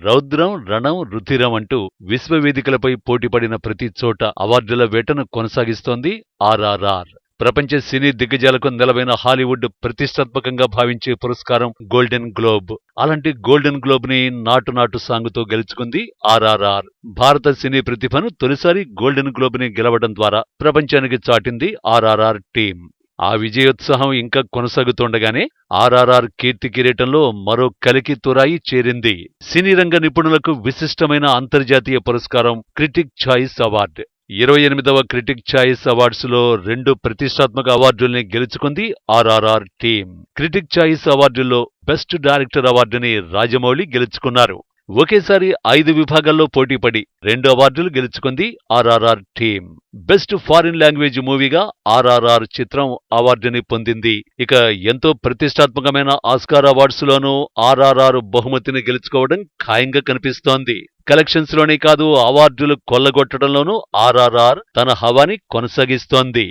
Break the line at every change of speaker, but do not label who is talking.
రౌద్రం, రణం, రుధిరం అంటూ విశ్వవేదికలపై పోటీపడిన ప్రతి చోట అవార్డుల వేటను కొనసాగిస్తోంది ఆర్ఆర్ఆర్. ప్రపంచ సినీ దిగ్గజాలకు నెలవైన హాలీవుడ్ ప్రతిష్టాత్మకంగా భావించే పురస్కారం గోల్డెన్ గ్లోబ్. అలాంటి గోల్డెన్ గ్లోబ్ ని నాటు నాటు సాంగుతో గెలుచుకుంది ఆర్ఆర్ఆర్. భారత సినీ ప్రతిభను తొలిసారి గోల్డెన్ గ్లోబ్ ని గెలవడం ద్వారా ప్రపంచానికి చాటింది ఆర్ఆర్ఆర్ టీం. ఆ విజయోత్సాహం ఇంకా కొనసాగుతుండగానే ఆర్ఆర్ఆర్ కీర్తి కిరీటంలో మరో కలికి తురాయి చేరింది. సినీ రంగ నిపుణులకు విశిష్టమైన అంతర్జాతీయ పురస్కారం క్రిటిక్ ఛాయిస్ అవార్డు. 28వ క్రిటిక్ ఛాయిస్ అవార్డ్స్ లో 2 ప్రతిష్టాత్మక అవార్డుల్ని గెలుచుకుంది ఆర్ఆర్ఆర్ టీం. క్రిటిక్ ఛాయిస్ అవార్డుల్లో బెస్ట్ డైరెక్టర్ అవార్డుని రాజమౌళి గెలుచుకున్నారు. ఒకేసారి 5 విభాగాల్లో పోటీపడి 2 అవార్డులు గెలుచుకుంది RRR team. Best foreign language మూవీగా ఆర్ఆర్ఆర్ చిత్రం అవార్డుని పొందింది. ఇక ఎంతో ప్రతిష్టాత్మకమైన ఆస్కార్ అవార్డ్స్ లోనూ ఆర్ఆర్ఆర్ బహుమతిని గెలుచుకోవడం ఖాయంగా కనిపిస్తోంది. కలెక్షన్స్ లోనే కాదు, అవార్డులు కొల్లగొట్టడంలోనూ ఆర్ఆర్ఆర్ తన హవాని కొనసాగిస్తోంది.